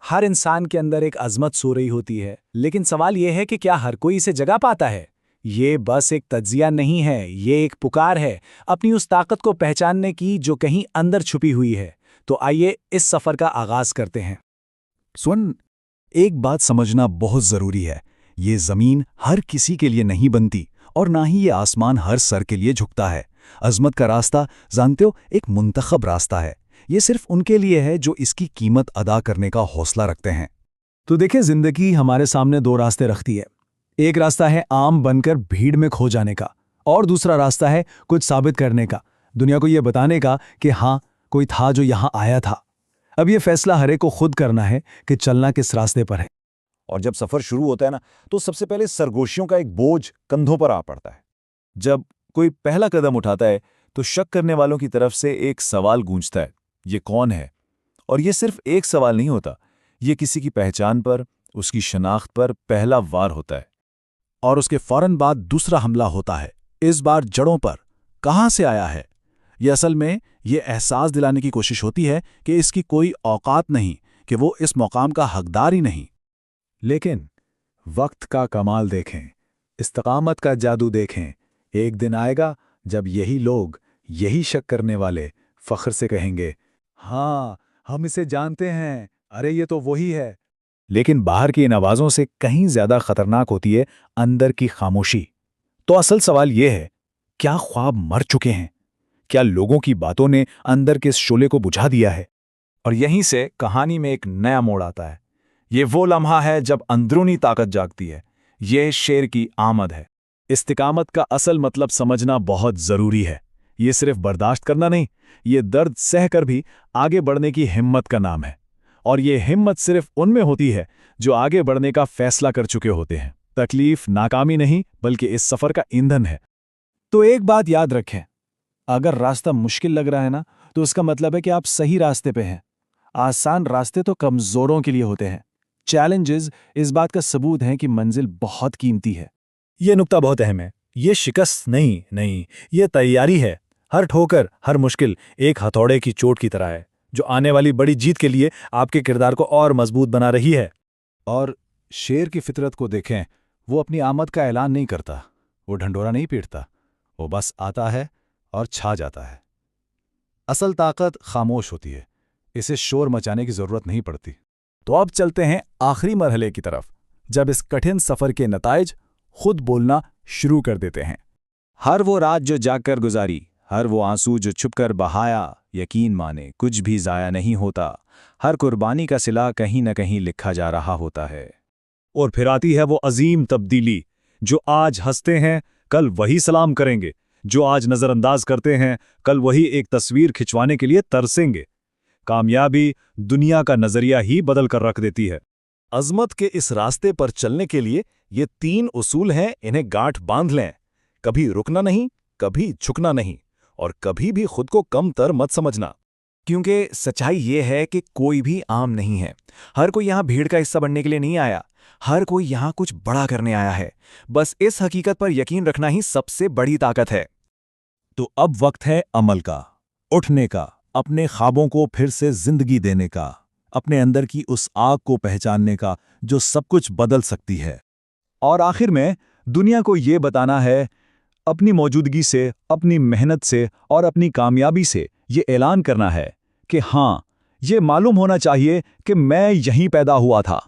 हर इंसान के अंदर एक अज़मत सो रही होती है, लेकिन सवाल यह है कि क्या हर कोई इसे जगा पाता है? ये बस एक तज्जिया नहीं है, ये एक पुकार है अपनी उस ताकत को पहचानने की जो कहीं अंदर छुपी हुई है। तो आइए इस सफ़र का आगाज़ करते हैं। सुन, एक बात समझना बहुत ज़रूरी है। ये ज़मीन हर किसी के लिए नहीं बनती और ना ही ये आसमान हर सर के लिए झुकता है। अज़मत का रास्ता, जानते हो, एक मुंतखब रास्ता है। ये सिर्फ उनके लिए है जो इसकी कीमत अदा करने का हौसला रखते हैं। तो देखिए, ज़िंदगी हमारे सामने दो रास्ते रखती है। एक रास्ता है आम बनकर भीड़ में खो जाने का, और दूसरा रास्ता है कुछ साबित करने का, दुनिया को ये बताने का कि हाँ, कोई था जो यहाँ आया था। अब ये फैसला हर एक को खुद करना है कि चलना किस रास्ते पर है। और जब सफ़र शुरू होता है ना, तो सबसे पहले सरगोशियों का एक बोझ कंधों पर आ पड़ता है। जब कोई पहला कदम उठाता है तो शक करने वालों की तरफ से एक सवाल गूंजता है, ये कौन है? और ये सिर्फ एक सवाल नहीं होता, ये किसी की पहचान पर, उसकी शनाख्त पर पहला वार होता है। और उसके फौरन बाद दूसरा हमला होता है, इस बार जड़ों पर। कहाँ से आया है? ये असल में ये एहसास दिलाने की कोशिश होती है कि इसकी कोई औकात नहीं, कि वो इस मकाम का हकदार ही नहीं। लेकिन वक्त का कमाल देखें, इस्तिकामत का जादू देखें। एक दिन आएगा जब यही लोग, यही शक करने वाले फख्र से कहेंगे, हाँ, हम इसे जानते हैं, अरे ये तो वही है। लेकिन बाहर की इन आवाज़ों से कहीं ज्यादा खतरनाक होती है अंदर की खामोशी। तो असल सवाल यह है, क्या ख्वाब मर चुके हैं? क्या लोगों की बातों ने अंदर के इस शोले को बुझा दिया है? और यहीं से कहानी में एक नया मोड़ आता है। ये वो लम्हा है जब अंदरूनी ताकत जागती है। ये शेर की आमद है। इस्तिकामत का असल मतलब समझना बहुत जरूरी है। ये सिर्फ बर्दाश्त करना नहीं, ये दर्द सहकर भी आगे बढ़ने की हिम्मत का नाम है। और ये हिम्मत सिर्फ उनमें होती है जो आगे बढ़ने का फैसला कर चुके होते हैं। तकलीफ नाकामी नहीं, बल्कि इस सफर का ईंधन है। तो एक बात याद रखें, अगर रास्ता मुश्किल लग रहा है ना, तो उसका मतलब है कि आप सही रास्ते पे हैं। आसान रास्ते तो कमजोरों के लिए होते हैं। चैलेंजेस इस बात का सबूत हैं कि मंजिल बहुत कीमती है। ये नुक्ता बहुत अहम है। ये शिकस्त नहीं, ये तैयारी है। हर ठोकर, हर मुश्किल एक हथौड़े की चोट की तरह है, जो आने वाली बड़ी जीत के लिए आपके किरदार को और मजबूत बना रही है। और शेर की फितरत को देखें, वो अपनी आमद का ऐलान नहीं करता, वो ढंढोरा नहीं पीटता, वो बस आता है और छा जाता है। असल ताकत खामोश होती है, इसे शोर मचाने की जरूरत नहीं पड़ती। तो अब चलते हैं आखिरी मरहले की तरफ, जब इस कठिन सफर के नताइज खुद बोलना शुरू कर देते हैं। हर वो रात जो जागकर गुजारी, हर वो आंसू जो छुपकर बहाया, यकीन माने कुछ भी जाया नहीं होता। हर कुर्बानी का सिला कहीं न कहीं लिखा जा रहा होता है। और फिर आती है वो अजीम तब्दीली, जो आज हंसते हैं कल वही सलाम करेंगे, जो आज नजरअंदाज करते हैं कल वही एक तस्वीर खिंचवाने के लिए तरसेंगे। कामयाबी दुनिया का नजरिया ही बदल कर रख देती है। अज़मत के इस रास्ते पर चलने के लिए ये 3 उसूल हैं, इन्हें गांठ बांध लें। कभी रुकना नहीं, कभी झुकना नहीं, और कभी भी खुद को कम तर मत समझना। क्योंकि सच्चाई ये है कि कोई भी आम नहीं है। हर कोई यहाँ भीड़ का हिस्सा बनने के लिए नहीं आया, हर कोई यहाँ कुछ बड़ा करने आया है। बस इस हकीकत पर यकीन रखना ही सबसे बड़ी ताकत है। तो अब वक्त है अमल का, उठने का, अपने ख्वाबों को फिर से जिंदगी देने का, अपने अंदर की उस आग को पहचानने का जो सब कुछ बदल सकती है। और आखिर में दुनिया को ये बताना है, अपनी मौजूदगी से, अपनी मेहनत से और अपनी कामयाबी से ये ऐलान करना है कि हाँ, ये मालूम होना चाहिए कि मैं यहीं पैदा हुआ था,